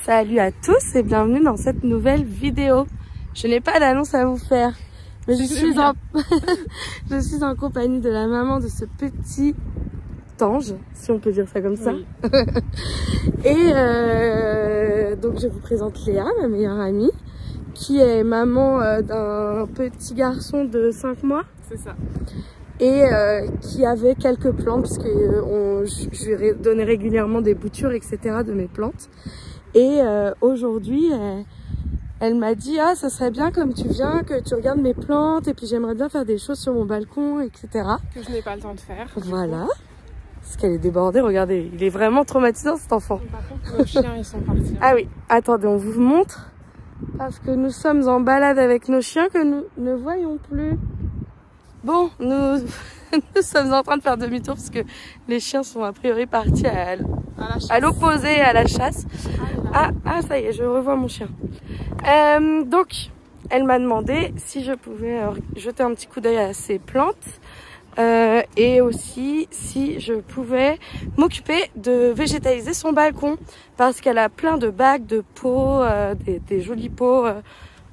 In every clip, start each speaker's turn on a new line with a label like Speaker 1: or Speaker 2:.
Speaker 1: Salut à tous et bienvenue dans cette nouvelle vidéo. Je n'ai pas d'annonce à vous faire, mais je suis en compagnie de la maman de ce petit ange, si on peut dire ça comme ça. Oui. Et donc je vous présente Léa, ma meilleure amie, qui est maman d'un petit garçon de 5 mois.
Speaker 2: C'est ça.
Speaker 1: Et qui avait quelques plantes, puisque je lui donnais régulièrement des boutures, etc. de mes plantes. Et aujourd'hui, elle m'a dit « Ah, ça serait bien comme tu viens, que tu regardes mes plantes, et puis j'aimerais bien faire des choses sur mon balcon, etc. »
Speaker 2: Que je n'ai pas le temps de faire.
Speaker 1: Voilà. Parce qu'elle est débordée, regardez, il est vraiment traumatisant cet enfant.
Speaker 2: Par contre, nos chiens, ils sont partis.
Speaker 1: Ah oui, attendez, on vous montre. Parce que nous sommes en balade avec nos chiens que nous ne voyons plus. Bon, nous sommes en train de faire demi-tour parce que les chiens sont a priori partis à l'opposé, à la chasse. Ah, ça y est, je revois mon chien. Donc, elle m'a demandé si je pouvais jeter un petit coup d'œil à ses plantes et aussi si je pouvais m'occuper de végétaliser son balcon parce qu'elle a plein de bacs, de pots, des jolis pots.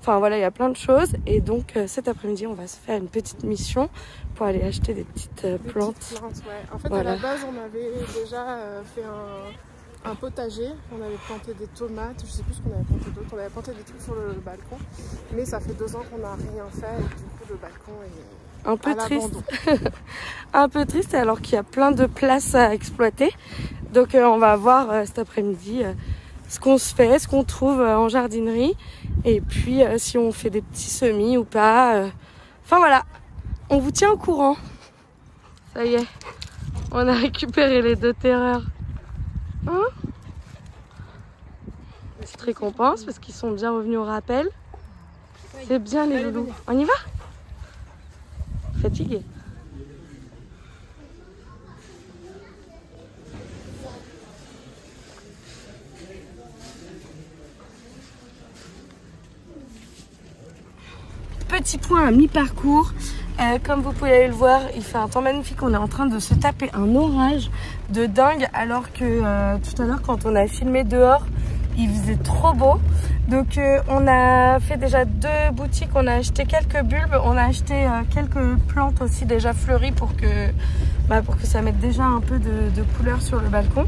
Speaker 1: Enfin voilà, il y a plein de choses. Et donc cet après-midi, on va se faire une petite mission pour aller acheter des petites plantes.
Speaker 2: Ouais. En fait,
Speaker 1: voilà.
Speaker 2: À la base, on avait déjà fait un potager. On avait planté des tomates. Je sais plus ce qu'on avait planté d'autre. On avait planté des trucs sur le balcon. Mais ça fait 2 ans qu'on n'a rien fait. Et du coup, le balcon est
Speaker 1: un peu triste. Un peu triste alors qu'il y a plein de places à exploiter. Donc on va voir cet après-midi ce qu'on se fait, ce qu'on trouve en jardinerie. Et puis si on fait des petits semis ou pas. Enfin voilà, on vous tient au courant. Ça y est, on a récupéré les 2 terreurs. Hein? Petite récompense parce qu'ils sont bien revenus au rappel. C'est bien les loulous. On y va? Fatigué. Petit point à mi-parcours. Comme vous pouvez le voir, il fait un temps magnifique. On est en train de se taper un orage de dingue alors que tout à l'heure quand on a filmé dehors, il faisait trop beau. Donc on a fait déjà 2 boutiques, on a acheté quelques bulbes, on a acheté quelques plantes aussi déjà fleuries pour que ça mette déjà un peu de couleur sur le balcon.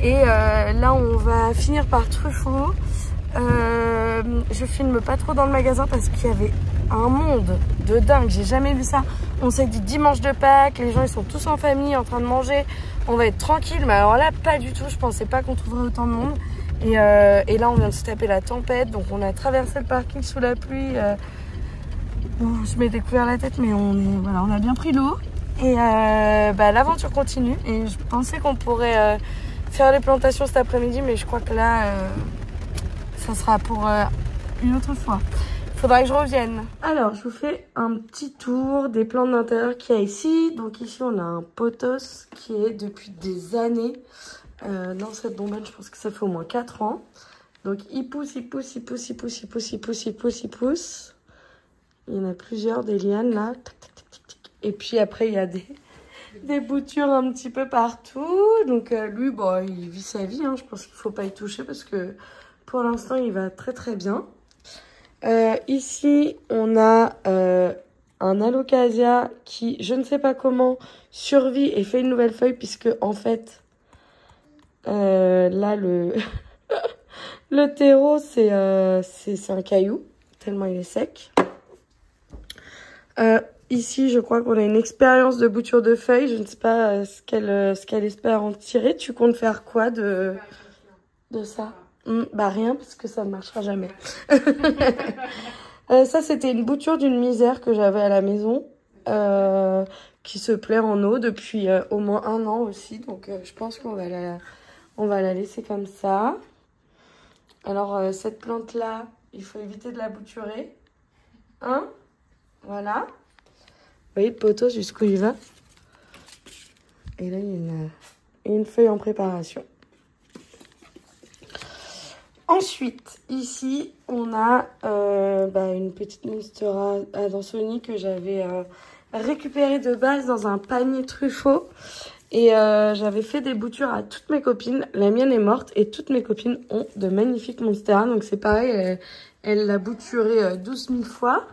Speaker 1: Et là on va finir par Truffaut. Je filme pas trop dans le magasin parce qu'il y avait un monde de dingue, j'ai jamais vu ça. On s'est dit dimanche de Pâques, les gens ils sont tous en famille en train de manger, on va être tranquille, mais alors là pas du tout, je pensais pas qu'on trouverait autant de monde. Et là on vient de se taper la tempête, donc on a traversé le parking sous la pluie. Bon, je m'ai découvert la tête, mais on a bien pris l'eau. Et l'aventure continue. Et je pensais qu'on pourrait faire les plantations cet après-midi, mais je crois que là, ça sera pour une autre fois. Faudra que je revienne. Alors, je vous fais un petit tour des plantes d'intérieur qu'il y a ici. Donc ici, on a un pothos qui est depuis des années dans cette bonbonne. Je pense que ça fait au moins 4 ans. Donc il pousse, il pousse, il pousse, il pousse, il pousse, il pousse, il pousse, il pousse. Il y en a plusieurs, des lianes là. Et puis après, il y a des boutures un petit peu partout. Donc lui, bon, il vit sa vie. Hein. Je pense qu'il ne faut pas y toucher parce que pour l'instant, il va très très bien. Ici, on a un alocasia qui, je ne sais pas comment, survit et fait une nouvelle feuille puisque en fait, là, le terreau, c'est un caillou, tellement il est sec. Ici, je crois qu'on a une expérience de bouture de feuilles. Je ne sais pas ce qu'elle espère en tirer. Tu comptes faire quoi de ça? Rien, parce que ça ne marchera jamais. Ça, c'était une bouture d'une misère que j'avais à la maison, qui se plaît en eau depuis au moins 1 an aussi. Donc, je pense qu'on va la laisser comme ça. Alors, cette plante-là, il faut éviter de la bouturer. Hein? Voilà. Vous voyez le poteau jusqu'où il va. Et là, il y a une feuille en préparation. Ensuite, ici, on a une petite Monstera Adansonii que j'avais récupérée de base dans un panier Truffaut. Et j'avais fait des boutures à toutes mes copines. La mienne est morte et toutes mes copines ont de magnifiques Monstera. Donc c'est pareil, elle l'a bouturé 12 000 fois.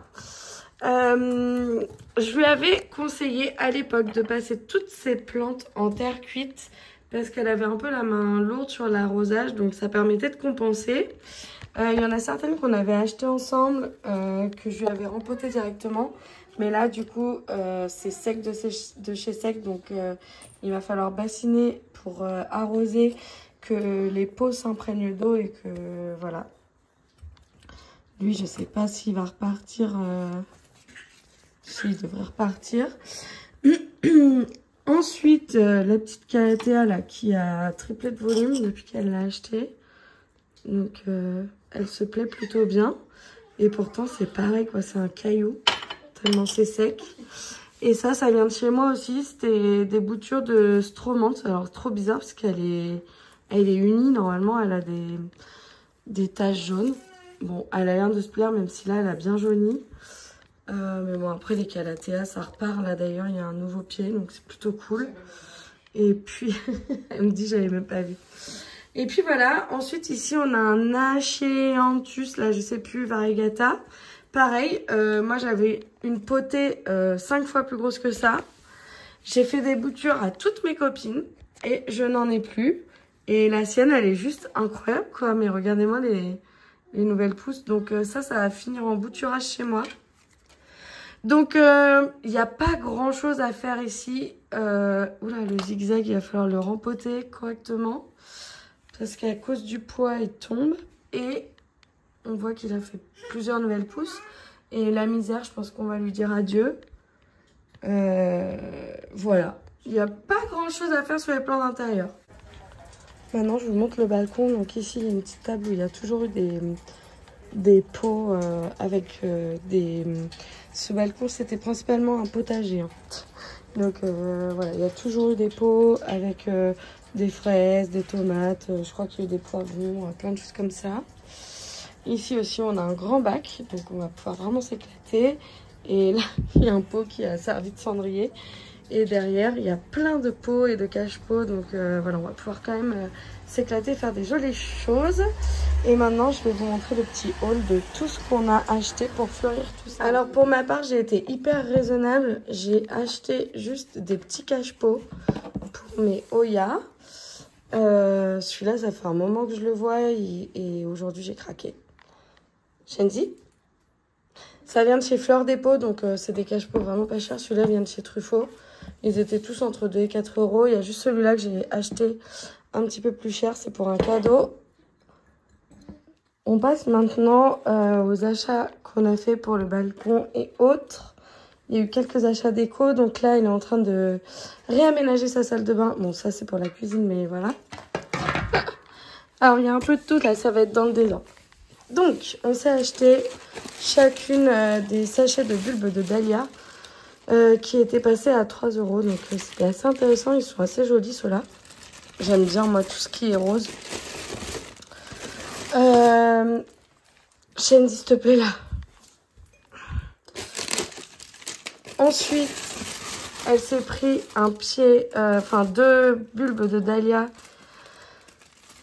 Speaker 1: Je lui avais conseillé à l'époque de passer toutes ses plantes en terre cuite parce qu'elle avait un peu la main lourde sur l'arrosage, donc ça permettait de compenser. Il y en a certaines qu'on avait achetées ensemble, que je lui avais rempotées directement. Mais là, du coup, c'est sec de chez sec, donc il va falloir bassiner pour arroser, que les pots s'imprègnent d'eau et que voilà. Lui, je sais pas s'il va repartir... Il devrait repartir. Ensuite, la petite Calathea là, qui a triplé de volume depuis qu'elle l'a acheté. Donc, elle se plaît plutôt bien. Et pourtant, c'est pareil, quoi. C'est un caillou, tellement c'est sec. Et ça vient de chez moi aussi. C'était des boutures de Stromante. Alors, trop bizarre parce qu'elle est unie. Normalement, elle a des taches jaunes. Bon, elle a l'air de se plaire, même si là, elle a bien jauni. Mais bon, après les Calathea, ça repart. Là d'ailleurs, il y a un nouveau pied, donc c'est plutôt cool. Et puis, elle me dit, j'avais même pas vu. Et puis voilà, ensuite ici, on a un Achéanthus, là je sais plus, variegata. Pareil, moi j'avais une potée 5 fois plus grosse que ça. J'ai fait des boutures à toutes mes copines et je n'en ai plus. Et la sienne, elle est juste incroyable, quoi. Mais regardez-moi les nouvelles pousses. Donc ça va finir en bouturage chez moi. Donc, il n'y a pas grand chose à faire ici. Oula, le zigzag, il va falloir le rempoter correctement. Parce qu'à cause du poids, il tombe. Et on voit qu'il a fait plusieurs nouvelles pousses. Et la misère, je pense qu'on va lui dire adieu. Voilà. Il n'y a pas grand chose à faire sur les plans d'intérieur. Maintenant, je vous montre le balcon. Donc ici, il y a une petite table où il y a toujours eu des pots avec des... Ce balcon, c'était principalement un potager. Hein. Donc voilà, il y a toujours eu des pots avec des fraises, des tomates, je crois qu'il y a eu des poivrons, plein de choses comme ça. Ici aussi, on a un grand bac, donc on va pouvoir vraiment s'éclater. Et là, il y a un pot qui a servi de cendrier. Et derrière, il y a plein de pots et de cache-pots. Donc voilà, on va pouvoir quand même s'éclater, faire des jolies choses. Et maintenant, je vais vous montrer le petit haul de tout ce qu'on a acheté pour fleurir tout ça. Alors pour ma part, j'ai été hyper raisonnable. J'ai acheté juste des petits cache-pots pour mes Oya. Celui-là, ça fait un moment que je le vois et aujourd'hui, j'ai craqué. Shenzi, ça vient de chez Fleur Dépôt, donc c'est des cache-pots vraiment pas chers. Celui-là vient de chez Truffaut. Ils étaient tous entre 2 et 4 euros. Il y a juste celui-là que j'ai acheté un petit peu plus cher. C'est pour un cadeau. On passe maintenant aux achats qu'on a fait pour le balcon et autres. Il y a eu quelques achats déco. Donc là, il est en train de réaménager sa salle de bain. Bon, ça, c'est pour la cuisine, mais voilà. Alors, il y a un peu de tout. Là, ça va être dans le désordre. Donc, on s'est acheté chacune des sachets de bulbes de Dahlia qui étaient passés à 3 euros. Donc, c'était assez intéressant. Ils sont assez jolis, ceux-là. J'aime bien, moi, tout ce qui est rose. Shenzi, s'il te plaît, là. Ensuite, elle s'est pris un pied, enfin 2 bulbes de Dahlia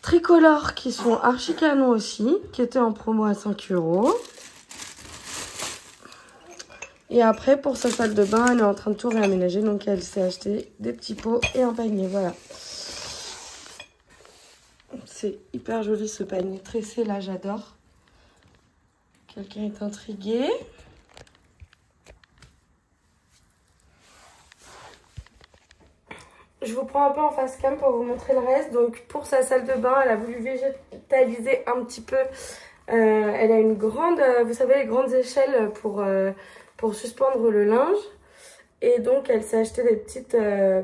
Speaker 1: tricolores qui sont archi canons aussi, qui étaient en promo à 5 euros. Et après, pour sa salle de bain, elle est en train de tout réaménager. Donc, elle s'est acheté des petits pots et un panier. Voilà. C'est hyper joli ce panier tressé là, j'adore. Quelqu'un est intrigué. Je vous prends un peu en face cam pour vous montrer le reste. Donc pour sa salle de bain, elle a voulu végétaliser un petit peu. Elle a une grande, vous savez, les grandes échelles pour suspendre le linge. Et donc elle s'est acheté des petites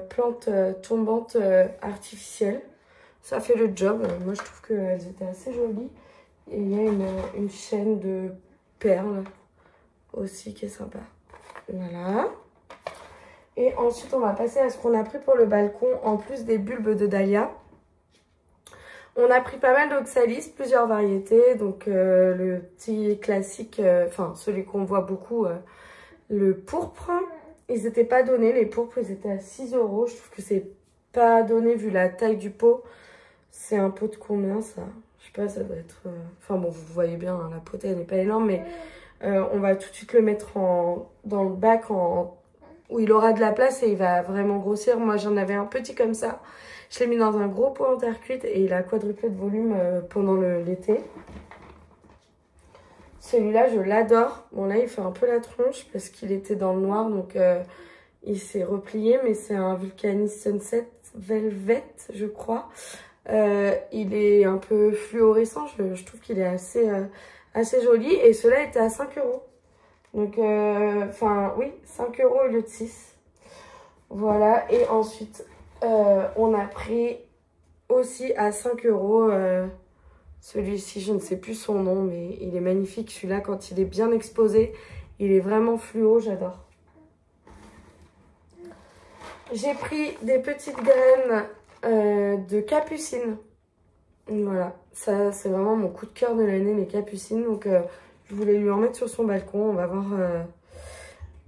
Speaker 1: plantes tombantes artificielles. Ça fait le job. Moi je trouve qu'elles étaient assez jolies. Et il y a une chaîne de perles aussi qui est sympa. Voilà. Et ensuite, on va passer à ce qu'on a pris pour le balcon, en plus des bulbes de Dahlia. On a pris pas mal d'oxalis, plusieurs variétés. Donc, le petit classique, enfin, celui qu'on voit beaucoup, le pourpre. Ils n'étaient pas donnés, les pourpres, ils étaient à 6 euros. Je trouve que c'est pas donné vu la taille du pot. C'est un pot de combien ça? Je sais pas, ça doit être... Enfin bon, vous voyez bien, hein, la potée elle n'est pas énorme, mais on va tout de suite le mettre dans le bac où il aura de la place et il va vraiment grossir. Moi j'en avais un petit comme ça. Je l'ai mis dans un gros pot en terre cuite et il a quadruplé de volume pendant l'été. Celui-là, je l'adore. Bon, là, il fait un peu la tronche parce qu'il était dans le noir, donc il s'est replié. Mais c'est un Vulcanis Sunset Velvet, je crois. Il est un peu fluorescent. Je trouve qu'il est assez joli. Et celui-là était à 5 €. Donc, enfin, oui, 5 € au lieu de 6. Voilà. Et ensuite, on a pris aussi à 5 €... celui-ci, je ne sais plus son nom, mais il est magnifique. Celui-là, quand il est bien exposé, il est vraiment fluo, j'adore. J'ai pris des petites graines de capucine. Voilà, ça c'est vraiment mon coup de cœur de l'année, les capucines. Donc je voulais lui en mettre sur son balcon.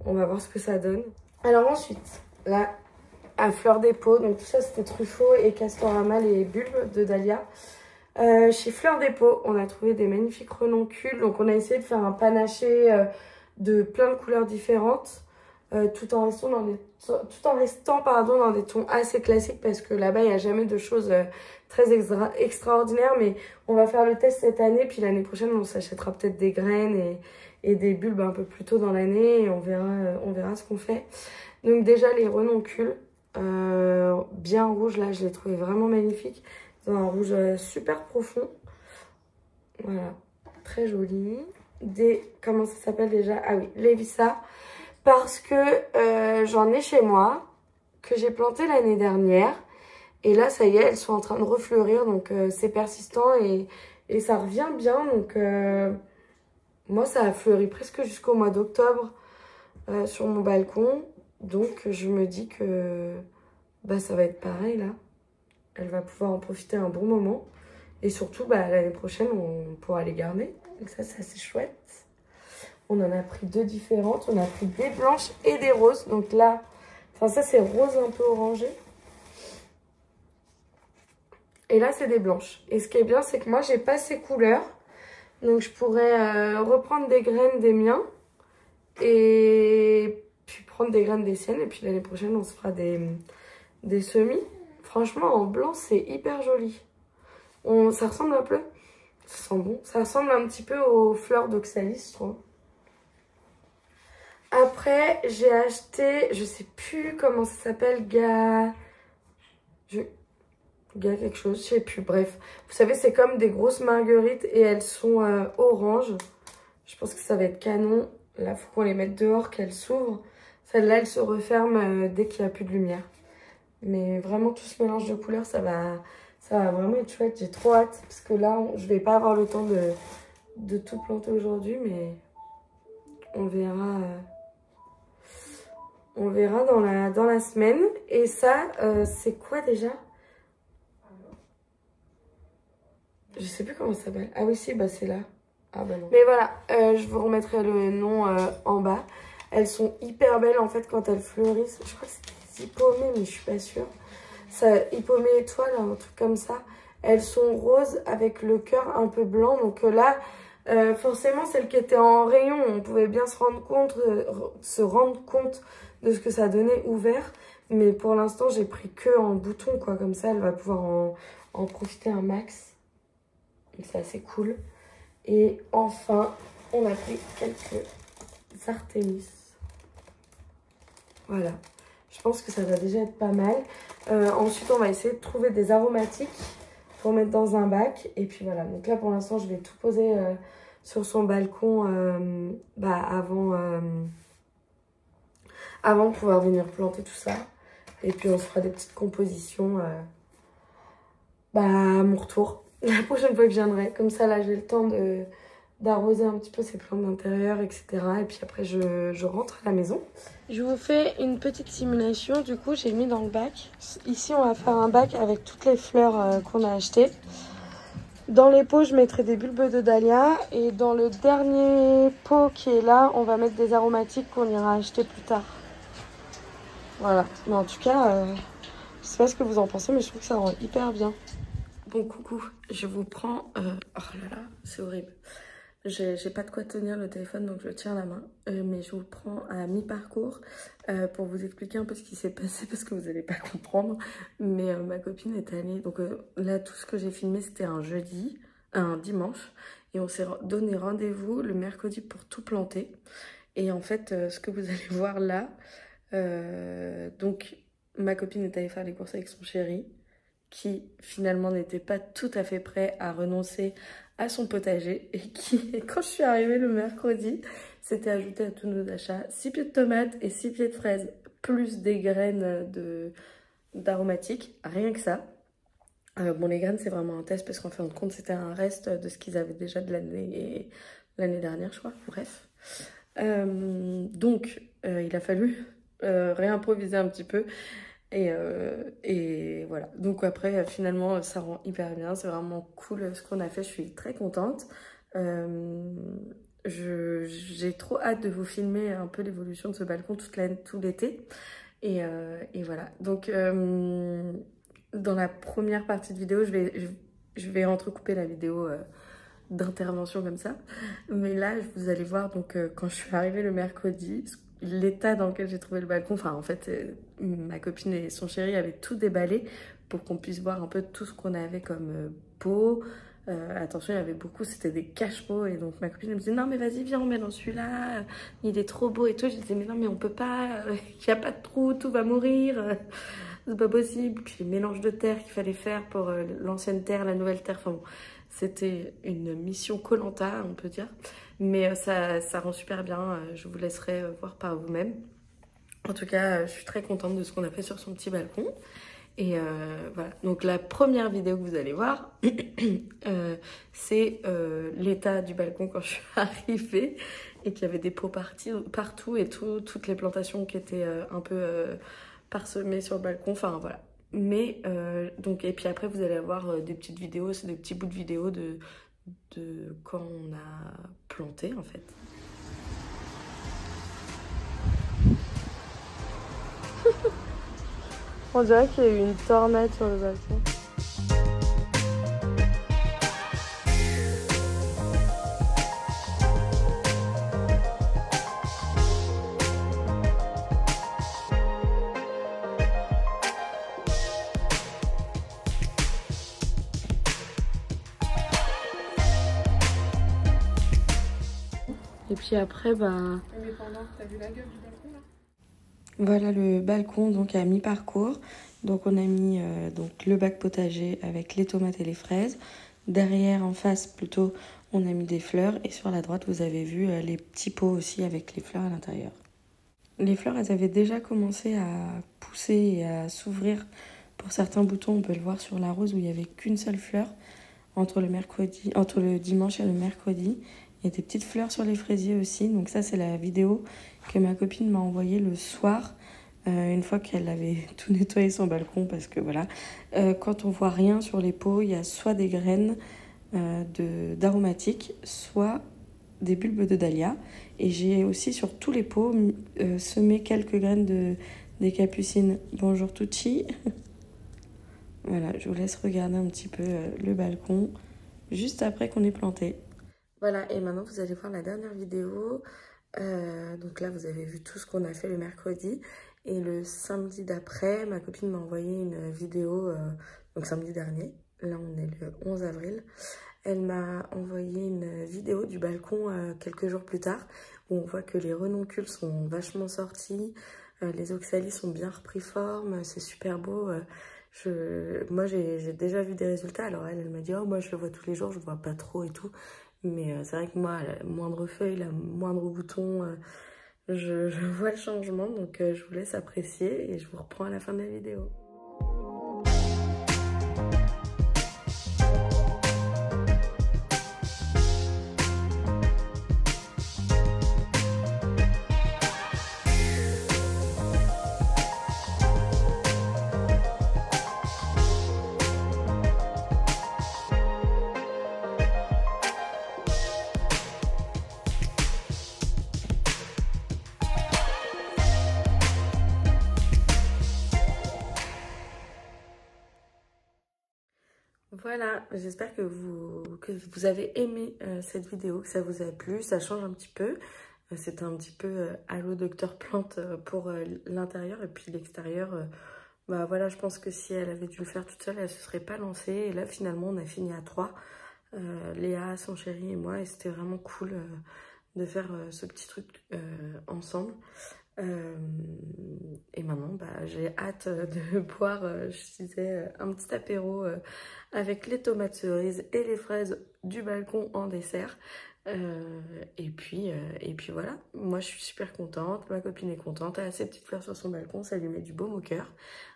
Speaker 1: On va voir ce que ça donne. Alors ensuite, là, à fleur des pots, donc tout ça c'était Truffaut et Castorama, les bulbes de Dahlia. Chez Fleur des Pots, on a trouvé des magnifiques renoncules. Donc on a essayé de faire un panaché de plein de couleurs différentes, tout en restant dans des tons assez classiques, parce que là-bas il n'y a jamais de choses très extraordinaires. Mais on va faire le test cette année, puis l'année prochaine on s'achètera peut-être des graines et des bulbes un peu plus tôt dans l'année, et on verra ce qu'on fait. Donc déjà les renoncules, bien rouges, là je les trouvais vraiment magnifiques. Dans un rouge super profond. Voilà, très joli. Comment ça s'appelle déjà? Ah oui, Levissa. Parce que j'en ai chez moi, que j'ai planté l'année dernière. Et là, ça y est, elles sont en train de refleurir. Donc c'est persistant et ça revient bien. Donc moi, ça a fleuri presque jusqu'au mois d'octobre sur mon balcon. Donc je me dis que bah, ça va être pareil là. Elle va pouvoir en profiter un bon moment. Et surtout, bah, l'année prochaine, on pourra les garder. Donc ça, c'est assez chouette. On en a pris 2 différentes. On a pris des blanches et des roses. Donc là, enfin ça, c'est rose un peu orangé. Et là, c'est des blanches. Et ce qui est bien, c'est que moi, j'ai pas ces couleurs. Donc je pourrais reprendre des graines des miens. Et puis prendre des graines des siennes. Et puis l'année prochaine, on se fera des semis. Franchement, en blanc, c'est hyper joli. Ça ressemble un peu... Ça sent bon. Ça ressemble un petit peu aux fleurs d'oxalis, je trouve. Après, j'ai acheté... Je sais plus comment ça s'appelle. Gars quelque chose, je sais plus. Bref. Vous savez, c'est comme des grosses marguerites et elles sont oranges. Je pense que ça va être canon. Là, il faut qu'on les mette dehors, qu'elles s'ouvrent. Celle-là, elle se referme dès qu'il n'y a plus de lumière. Mais vraiment, tout ce mélange de couleurs, ça va vraiment être chouette. J'ai trop hâte. Parce que là, je vais pas avoir le temps de tout planter aujourd'hui. Mais on verra dans la semaine. Et ça, c'est quoi déjà? Je sais plus comment ça s'appelle. Ah oui, si, bah c'est là. Ah bah non. Mais voilà, je vous remettrai le nom en bas. Elles sont hyper belles en fait quand elles fleurissent. Je crois que c'est hippomée, mais je suis pas sûre. Ça, hippomée étoile, un truc comme ça. Elles sont roses avec le cœur un peu blanc. Donc là, forcément, celles qui étaient en rayon, on pouvait bien se rendre compte de ce que ça donnait ouvert. Mais pour l'instant, j'ai pris que en bouton, quoi. Comme ça, elle va pouvoir en profiter un max. Donc c'est assez cool. Et enfin, on a pris quelques Artémis. Voilà. Je pense que ça va déjà être pas mal. Ensuite, on va essayer de trouver des aromatiques pour mettre dans un bac. Et puis voilà. Donc là, pour l'instant, je vais tout poser sur son balcon avant de pouvoir venir planter tout ça. Et puis, on se fera des petites compositions à mon retour. La prochaine fois que je viendrai. Comme ça, là, j'ai le temps d'arroser un petit peu ces plantes d'intérieur, etc. Et puis après, je rentre à la maison. Je vous fais une petite simulation. Du coup, j'ai mis dans le bac. Ici, on va faire un bac avec toutes les fleurs qu'on a achetées. Dans les pots, je mettrai des bulbes de dahlia. Et dans le dernier pot qui est là, on va mettre des aromatiques qu'on ira acheter plus tard. Voilà. Mais en tout cas, Je sais pas ce que vous en pensez, mais je trouve que ça rend hyper bien. Bon, coucou, je vous prends... Oh là là, c'est horrible. J'ai pas de quoi tenir le téléphone, donc je le tiens à la main. Mais je vous prends à mi-parcours pour vous expliquer un peu ce qui s'est passé, parce que vous n'allez pas comprendre. Mais ma copine est allée... Donc là, tout ce que j'ai filmé, c'était un dimanche. Et on s'est donné rendez-vous le mercredi pour tout planter. Et en fait, ce que vous allez voir là... donc, ma copine est allée faire les courses avec son chéri, qui finalement n'était pas tout à fait prêt à renoncer à son potager et qui, quand je suis arrivée le mercredi, s'était ajouté à tous nos achats 6 pieds de tomates et 6 pieds de fraises, plus des graines d'aromatiques, rien que ça. Bon, les graines, c'est vraiment un test parce qu'en fin de compte, c'était un reste de ce qu'ils avaient déjà de l'année dernière, je crois. Bref. Donc, il a fallu réimproviser un petit peu. Et voilà. Donc après, finalement, ça rend hyper bien. C'est vraiment cool ce qu'on a fait. Je suis très contente. J'ai trop hâte de vous filmer un peu l'évolution de ce balcon tout l'été. Et voilà. Donc, dans la première partie de vidéo, je vais entrecouper la vidéo d'intervention comme ça. Mais là, vous allez voir, donc, quand je suis arrivée le mercredi, l'état dans lequel j'ai trouvé le balcon. Enfin, en fait, ma copine et son chéri avaient tout déballé pour qu'on puisse voir un peu tout ce qu'on avait comme pot. Attention, il y avait beaucoup, c'était des cache-pots. Et donc, ma copine elle me disait, non, mais vas-y, viens, on met dans celui-là. Il est trop beau et tout. Je disais, mais non, mais on peut pas. Il n'y a pas de trou, tout va mourir. C'est pas possible. Puis, les mélanges de terre qu'il fallait faire pour l'ancienne terre, la nouvelle terre. Enfin, bon, c'était une mission Koh-Lanta, on peut dire. Mais ça rend super bien, je vous laisserai voir par vous-même. En tout cas, je suis très contente de ce qu'on a fait sur son petit balcon. Et voilà, donc la première vidéo que vous allez voir, c'est l'état du balcon quand je suis arrivée et qu'il y avait des pots partout et toutes les plantations qui étaient un peu parsemées sur le balcon, enfin voilà. Mais, donc, et puis après, vous allez avoir des petites vidéos, c'est des petits bouts de vidéos de quand on a planté en fait. On dirait qu'il y a eu une tornade sur le balcon. Et puis après, bah...
Speaker 2: Mais pendant, t'as vu la gueule du balcon là?
Speaker 1: Voilà le balcon donc à mi-parcours. Donc on a mis donc le bac potager avec les tomates et les fraises. Derrière, en face plutôt, on a mis des fleurs. Et sur la droite, vous avez vu les petits pots aussi avec les fleurs à l'intérieur. Les fleurs, elles avaient déjà commencé à pousser et à s'ouvrir. Pour certains boutons, on peut le voir sur la rose où il n'y avait qu'une seule fleur entre le dimanche et le mercredi. Il y a des petites fleurs sur les fraisiers aussi. Donc ça, c'est la vidéo que ma copine m'a envoyée le soir, une fois qu'elle avait tout nettoyé son balcon. Parce que voilà, quand on voit rien sur les pots, il y a soit des graines d'aromatiques, soit des bulbes de dahlia. Et j'ai aussi sur tous les pots semé quelques graines des capucines. Bonjour Tucci. Voilà, je vous laisse regarder un petit peu le balcon juste après qu'on ait planté. Voilà, et maintenant vous allez voir la dernière vidéo. Donc là, vous avez vu tout ce qu'on a fait le mercredi. Et le samedi d'après, ma copine m'a envoyé une vidéo, donc samedi dernier. Là, on est le 11 avril. Elle m'a envoyé une vidéo du balcon quelques jours plus tard, où on voit que les renoncules sont vachement sortis. Les oxalis sont bien repris forme, c'est super beau. Moi, j'ai déjà vu des résultats. Alors elle m'a dit, oh, moi, je le vois tous les jours, je le vois pas trop et tout. Mais c'est vrai que moi, la moindre feuille, la moindre bouton, je vois le changement. Donc je vous laisse apprécier et je vous reprends à la fin de la vidéo. Voilà, j'espère que vous avez aimé cette vidéo, que ça vous a plu. Ça change un petit peu. C'était un petit peu Allo Docteur Plante pour l'intérieur et puis l'extérieur. Bah voilà, je pense que si elle avait dû le faire toute seule, elle se serait pas lancée. Et là, finalement, on a fini à 3. Léa, son chéri et moi. Et c'était vraiment cool de faire ce petit truc ensemble. Et maintenant, bah, j'ai hâte de boire, je disais, un petit apéro avec les tomates cerises et les fraises du balcon en dessert. Et puis voilà, moi je suis super contente, ma copine est contente, elle a ses petites fleurs sur son balcon, ça lui met du baume au cœur.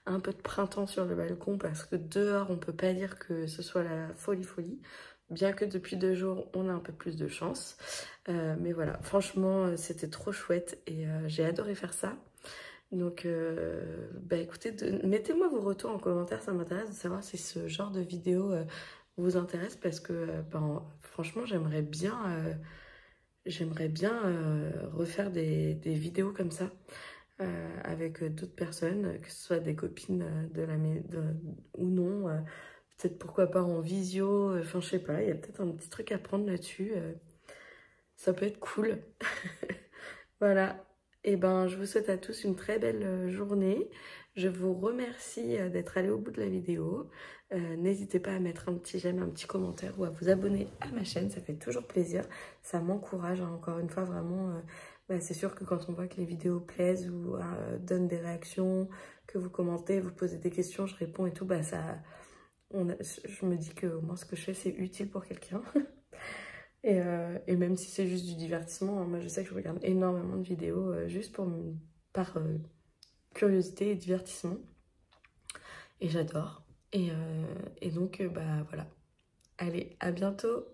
Speaker 1: Un peu de printemps sur le balcon parce que dehors on peut pas dire que ce soit la folie. Bien que depuis 2 jours, on a un peu plus de chance. Mais voilà, franchement, c'était trop chouette et j'ai adoré faire ça. Donc, bah écoutez, mettez-moi vos retours en commentaire, ça m'intéresse de savoir si ce genre de vidéo vous intéresse parce que, ben, franchement, j'aimerais bien refaire des vidéos comme ça avec d'autres personnes, que ce soit des copines ou non. Peut-être pourquoi pas en visio, enfin je sais pas, il y a peut-être un petit truc à prendre là-dessus. Ça peut être cool. Voilà. Et ben je vous souhaite à tous une très belle journée. Je vous remercie d'être allé au bout de la vidéo. N'hésitez pas à mettre un petit j'aime, un petit commentaire ou à vous abonner à ma chaîne, ça fait toujours plaisir. Ça m'encourage, hein, encore une fois, vraiment. Bah, c'est sûr que quand on voit que les vidéos plaisent ou donnent des réactions, que vous commentez, vous posez des questions, je réponds et tout, bah ça... je me dis que au moins ce que je fais c'est utile pour quelqu'un. Et même si c'est juste du divertissement, hein, moi je sais que je regarde énormément de vidéos juste par curiosité et divertissement. Et j'adore. Et donc bah voilà. Allez, à bientôt!